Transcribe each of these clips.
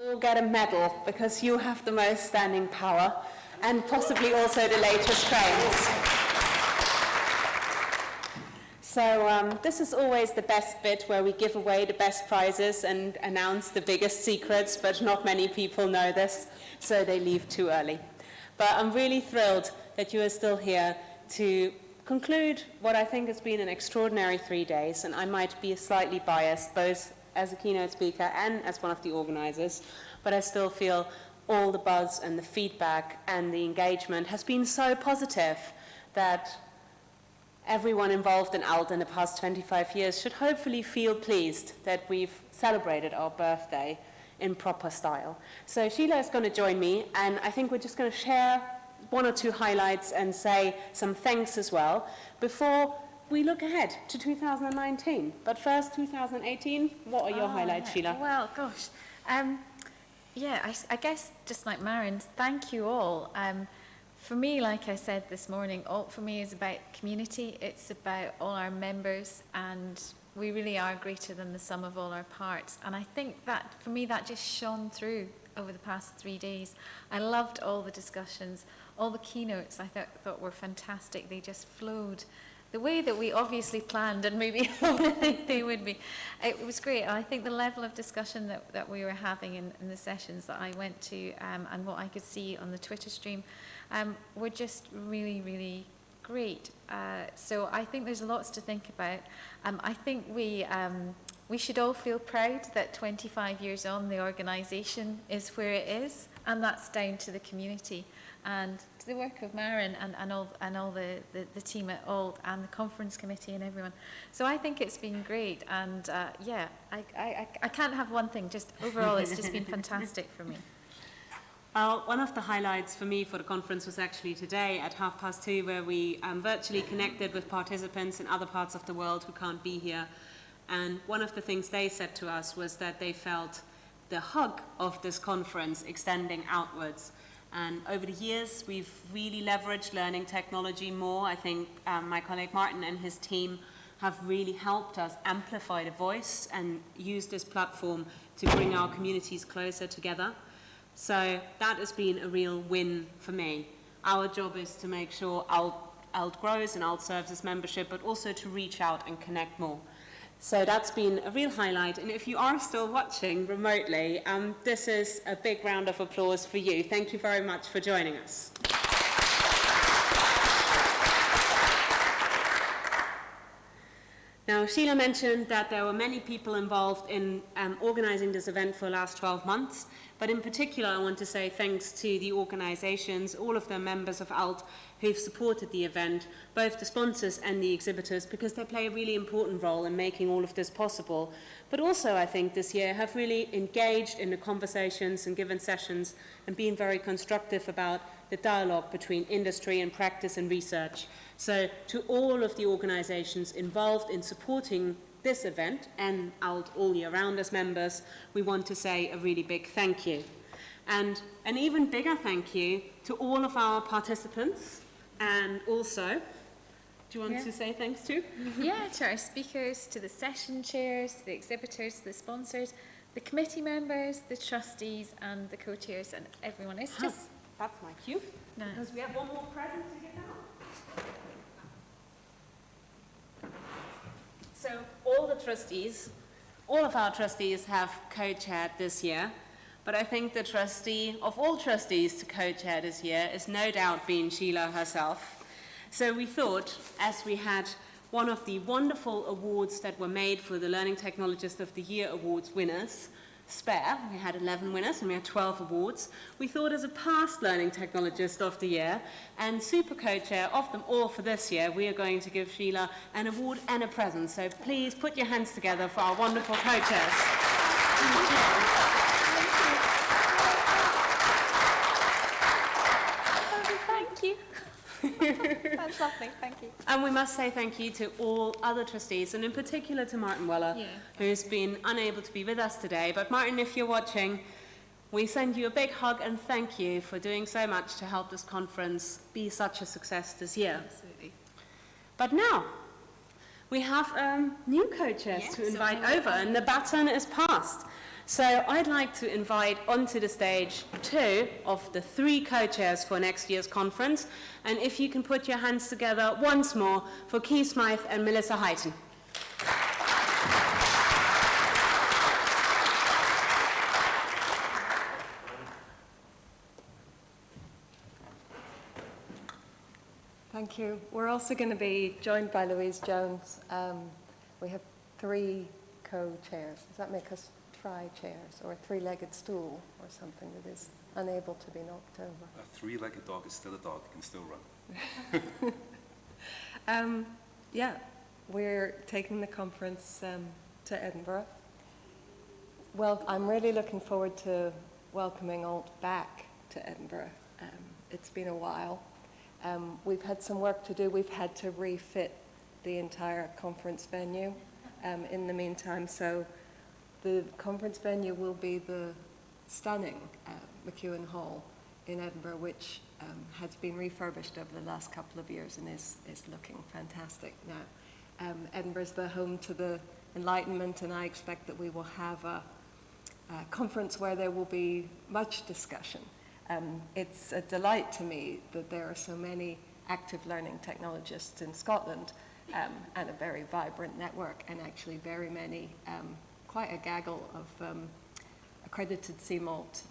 You'll get a medal because you have the most standing power and possibly also the latest trains. So this is always the best bit where we give away the best prizes and announce the biggest secrets, but not many people know this, so they leave too early. But I'm really thrilled that you are still here to conclude what I think has been an extraordinary 3 days, and I might be slightly biased, both as a keynote speaker and as one of the organizers, but I still feel all the buzz and the feedback and the engagement has been so positive that everyone involved in ALT in the past 25 years should hopefully feel pleased that we've celebrated our birthday in proper style. So Sheila is going to join me, and I think we're just going to share 1 or 2 highlights and say some thanks as well before we look ahead to 2019. But first, 2018, what are your highlights, Sheila? Well, gosh. I guess just like Maren, thank you all. For me, like I said this morning, ALT for me is about community. It's about all our members, and we really are greater than the sum of all our parts. And I think that, for me, that just shone through over the past 3 days. I loved all the discussions, all the keynotes I thought were fantastic. They just flowed the way that we obviously planned and maybe they would be. It was great. And I think the level of discussion that we were having in the sessions that I went to and what I could see on the Twitter stream were just really, really great. So I think there's lots to think about. I think we should all feel proud that 25 years on, the organisation is where it is, and that's down to the community and to the work of Maren and all the team at ALT and the conference committee and everyone. So I think it's been great, and I can't have one thing. Just overall, it's just been fantastic for me. One of the highlights for me for the conference was actually today at 2:30, where we virtually connected with participants in other parts of the world who can't be here. And one of the things they said to us was that they felt the hug of this conference extending outwards. And over the years, we've really leveraged learning technology more. I think my colleague Martin and his team have really helped us amplify the voice and use this platform to bring our communities closer together. So that has been a real win for me. Our job is to make sure ALT grows and ALT serves as membership, but also to reach out and connect more. So that's been a real highlight. And if you are still watching remotely, this is a big round of applause for you. Thank you very much for joining us. Now, Sheila mentioned that there were many people involved in organizing this event for the last 12 months, but in particular, I want to say thanks to the organizations, all of the members of ALT who've supported the event, both the sponsors and the exhibitors, because they play a really important role in making all of this possible. But also, I think this year have really engaged in the conversations and given sessions and been very constructive about the dialogue between industry and practice and research. So to all of the organizations involved in supporting this event and ALT all year round as members, we want to say a really big thank you. And an even bigger thank you to all of our participants, and also, do you want to say thanks to? Yeah, to our speakers, to the session chairs, the exhibitors, the sponsors, the committee members, the trustees and the co-chairs and everyone. It's just... That's my cue, nice. Because we have one more present to give out. So all the trustees, all of our trustees have co-chaired this year, but I think the trustee of all trustees to co-chair this year is no doubt being Sheila herself. So we thought, as we had one of the wonderful awards that were made for the Learning Technologist of the Year Awards winners, spare, we had 11 winners and we had 12 awards, we thought as a past Learning Technologist of the Year and super co-chair of them all for this year, we are going to give Sheila an award and a present. So please put your hands together for our wonderful co-chairs. That's lovely, thank you. And we must say thank you to all other trustees, and in particular to Martin Weller, who's been unable to be with us today. But Martin, if you're watching, we send you a big hug and thank you for doing so much to help this conference be such a success this year. Absolutely. But now, we have new co-chairs to invite over, and the baton is passed. So I'd like to invite onto the stage 2 of the 3 co-chairs for next year's conference. And if you can put your hands together once more for Keith Smythe and Melissa Heighton. Thank you. We're also going to be joined by Louise Jones. We have 3 co-chairs. Does that make us tri-chairs or a 3-legged stool or something that is unable to be knocked over? A 3-legged dog is still a dog, it can still run. Yeah, we're taking the conference to Edinburgh. Well, I'm really looking forward to welcoming Alt back to Edinburgh. It's been a while. We've had some work to do. We've had to refit the entire conference venue in the meantime. So the conference venue will be the stunning McEwen Hall in Edinburgh, which has been refurbished over the last couple of years and is looking fantastic now. Edinburgh is the home to the Enlightenment, and I expect that we will have a conference where there will be much discussion. It's a delight to me that there are so many active learning technologists in Scotland and a very vibrant network, and actually very many, quite a gaggle of accredited CMALT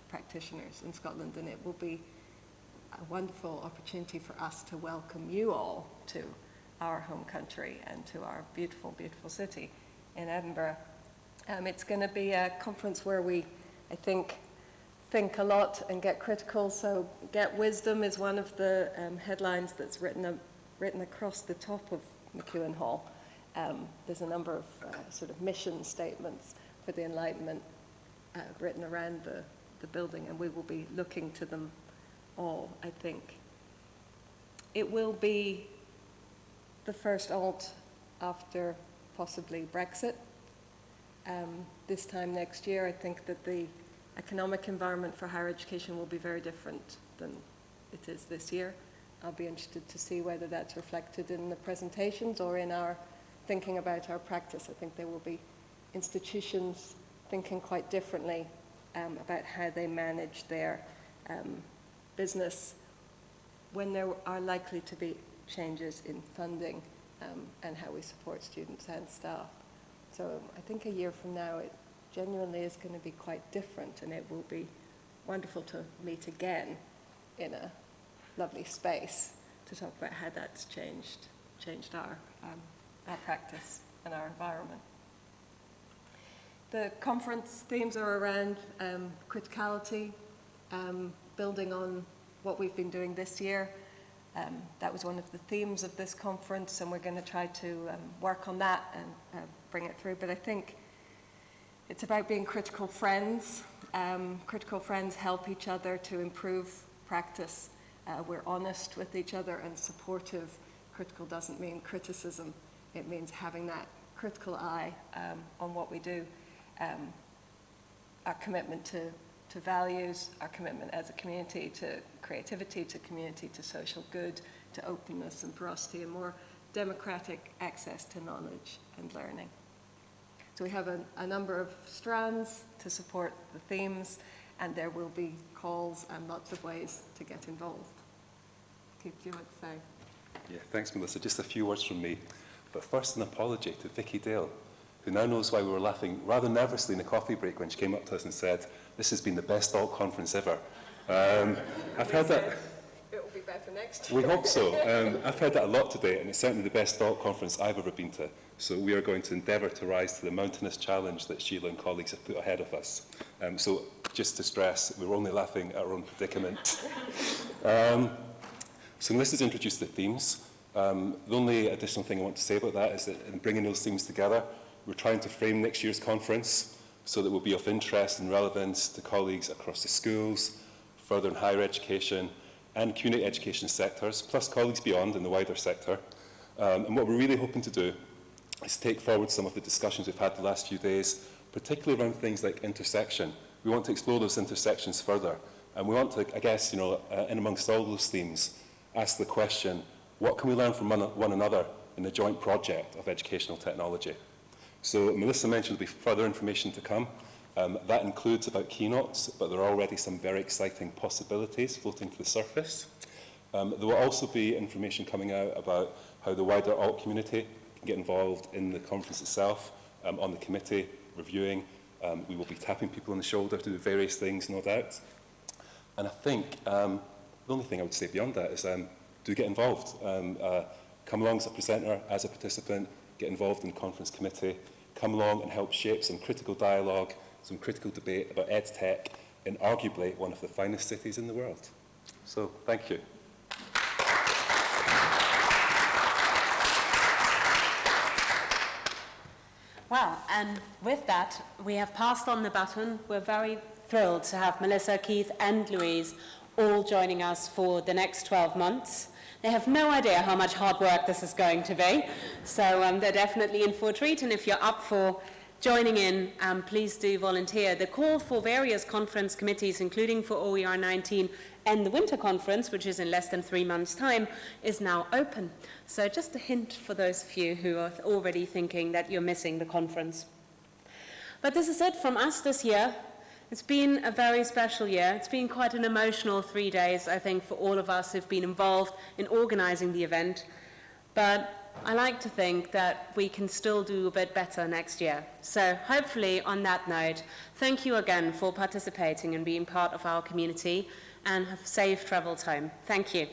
practitioners in Scotland, and it will be a wonderful opportunity for us to welcome you all to our home country and to our beautiful, beautiful city in Edinburgh. It's going to be a conference where we, I think a lot and get critical. So Get Wisdom is one of the headlines that's written across the top of McEwen Hall. There's a number of sort of mission statements for the Enlightenment written around the building, and we will be looking to them all, I think. It will be the first Alt after possibly Brexit. This time next year, I think that the economic environment for higher education will be very different than it is this year. I'll be interested to see whether that's reflected in the presentations or in our thinking about our practice. I think there will be institutions thinking quite differently about how they manage their business when there are likely to be changes in funding and how we support students and staff. So I think a year from now it genuinely is going to be quite different, and it will be wonderful to meet again in a lovely space to talk about how that's changed our practice and our environment. The conference themes are around criticality, building on what we've been doing this year. That was one of the themes of this conference, and we're going to try to work on that and bring it through. But I think it's about being critical friends. Critical friends help each other to improve practice. We're honest with each other and supportive. Critical doesn't mean criticism. It means having that critical eye on what we do. Our commitment to values, our commitment as a community to creativity, to community, to social good, to openness and porosity, and more democratic access to knowledge and learning. So we have a number of strands to support the themes, and there will be calls and lots of ways to get involved. Keith, do you want to say? Yeah, thanks, Melissa. Just a few words from me. But first, an apology to Vicky Dale, who now knows why we were laughing rather nervously in the coffee break when she came up to us and said, "This has been the best Alt conference ever." I've heard that. It will be better next year. We hope so. I've heard that a lot today, and it's certainly the best Alt conference I've ever been to. So we are going to endeavour to rise to the mountainous challenge that Sheila and colleagues have put ahead of us. So just to stress, we're only laughing at our own predicament. So Melissa's introduced the themes. The only additional thing I want to say about that is that in bringing those themes together, we're trying to frame next year's conference so that it will be of interest and relevance to colleagues across the schools, further and higher education, and community education sectors, plus colleagues beyond in the wider sector. And what we're really hoping to do is take forward some of the discussions we've had the last few days, particularly around things like intersection. We want to explore those intersections further. And we want to, I guess, in amongst all those themes, ask the question, what can we learn from one another in the joint project of educational technology? So Melissa mentioned there'll be further information to come. That includes about keynotes, but there are already some very exciting possibilities floating to the surface. There will also be information coming out about how the wider alt community can get involved in the conference itself, on the committee, reviewing. We will be tapping people on the shoulder to do various things, no doubt. And I think the only thing I would say beyond that is do get involved. Come along as a presenter, as a participant, get involved in the conference committee, come along and help shape some critical dialogue, some critical debate about EdTech in arguably one of the finest cities in the world. So, thank you. Well, and with that, we have passed on the baton. We're very thrilled to have Melissa, Keith, and Louise all joining us for the next 12 months. They have no idea how much hard work this is going to be, so they're definitely in for a treat, and if you're up for joining in, please do volunteer. The call for various conference committees, including for OER 19 and the Winter Conference, which is in less than 3 months' time, is now open. So just a hint for those of you who are already thinking that you're missing the conference. But this is it from us this year. It's been a very special year. It's been quite an emotional 3 days, I think, for all of us who've been involved in organizing the event. But I like to think that we can still do a bit better next year. So hopefully, on that note, thank you again for participating and being part of our community, and have safe travels home. Thank you.